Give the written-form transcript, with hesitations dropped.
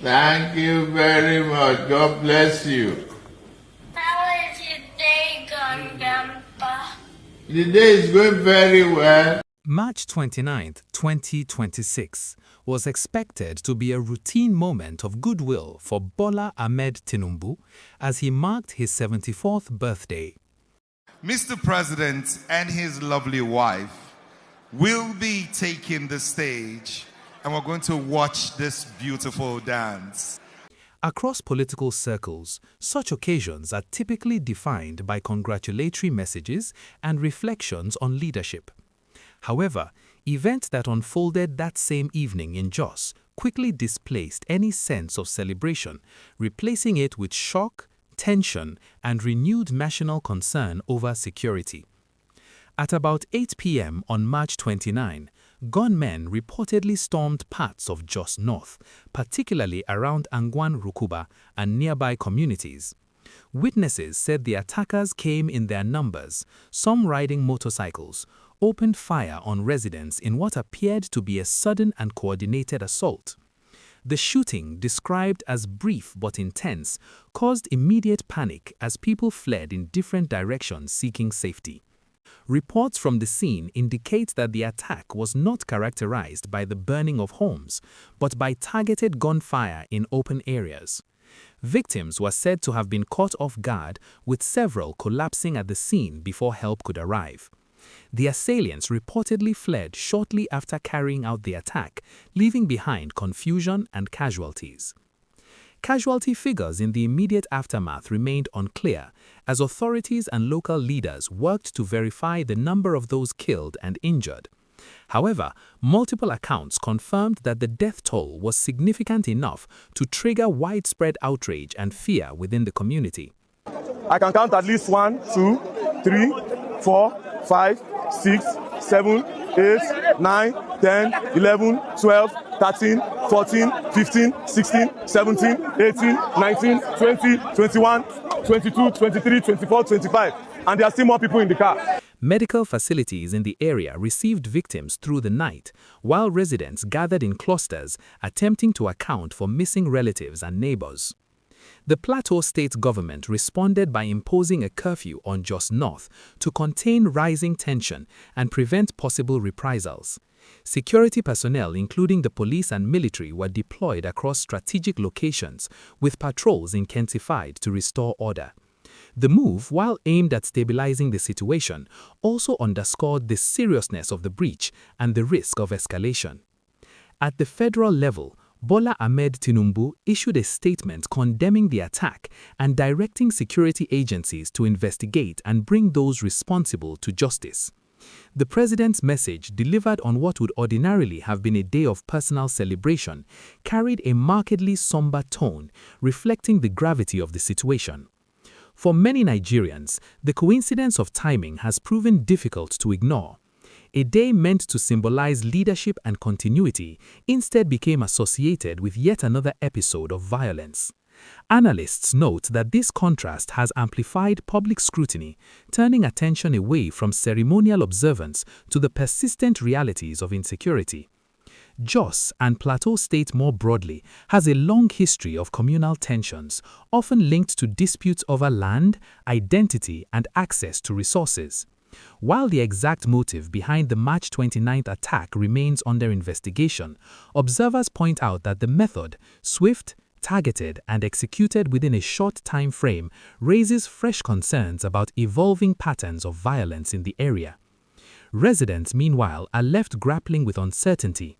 Thank you very much. God bless you. How is your day going, Grandpa? The day is going very well. March 29, 2026 was expected to be a routine moment of goodwill for Bola Ahmed Tinubu as he marked his 74th birthday. Mr. President and his lovely wife will be taking the stage, and we're going to watch this beautiful dance. Across political circles, such occasions are typically defined by congratulatory messages and reflections on leadership. However, events that unfolded that same evening in Jos quickly displaced any sense of celebration, replacing it with shock, tension, and renewed national concern over security. At about 8 p.m. on March 29, gunmen reportedly stormed parts of Jos North, particularly around Angwan Rukuba and nearby communities. Witnesses said the attackers came in their numbers, some riding motorcycles, opened fire on residents in what appeared to be a sudden and coordinated assault. The shooting, described as brief but intense, caused immediate panic as people fled in different directions seeking safety. Reports from the scene indicate that the attack was not characterized by the burning of homes, but by targeted gunfire in open areas. Victims were said to have been caught off guard, with several collapsing at the scene before help could arrive. The assailants reportedly fled shortly after carrying out the attack, leaving behind confusion and casualties. Casualty figures in the immediate aftermath remained unclear, as authorities and local leaders worked to verify the number of those killed and injured. However, multiple accounts confirmed that the death toll was significant enough to trigger widespread outrage and fear within the community. I can count at least 1, 2, 3, 4, 5, 6, 7, 8, 9, 10, 11, 12, 13, 14, 15, 16, 17, 18, 19, 20, 21, 22, 23, 24, 25. And there are still more people in the car. Medical facilities in the area received victims through the night, while residents gathered in clusters attempting to account for missing relatives and neighbors. The Plateau State government responded by imposing a curfew on Jos North to contain rising tension and prevent possible reprisals. Security personnel, including the police and military, were deployed across strategic locations, with patrols intensified to restore order. The move, while aimed at stabilizing the situation, also underscored the seriousness of the breach and the risk of escalation. At the federal level, Bola Ahmed Tinubu issued a statement condemning the attack and directing security agencies to investigate and bring those responsible to justice. The president's message, delivered on what would ordinarily have been a day of personal celebration, carried a markedly somber tone, reflecting the gravity of the situation. For many Nigerians, the coincidence of timing has proven difficult to ignore. A day meant to symbolize leadership and continuity instead became associated with yet another episode of violence. Analysts note that this contrast has amplified public scrutiny, turning attention away from ceremonial observance to the persistent realities of insecurity. Jos, and Plateau State more broadly, has a long history of communal tensions, often linked to disputes over land, identity, and access to resources. While the exact motive behind the March 29th attack remains under investigation, observers point out that the method, swift, targeted, and executed within a short time frame, raises fresh concerns about evolving patterns of violence in the area. Residents, meanwhile, are left grappling with uncertainty.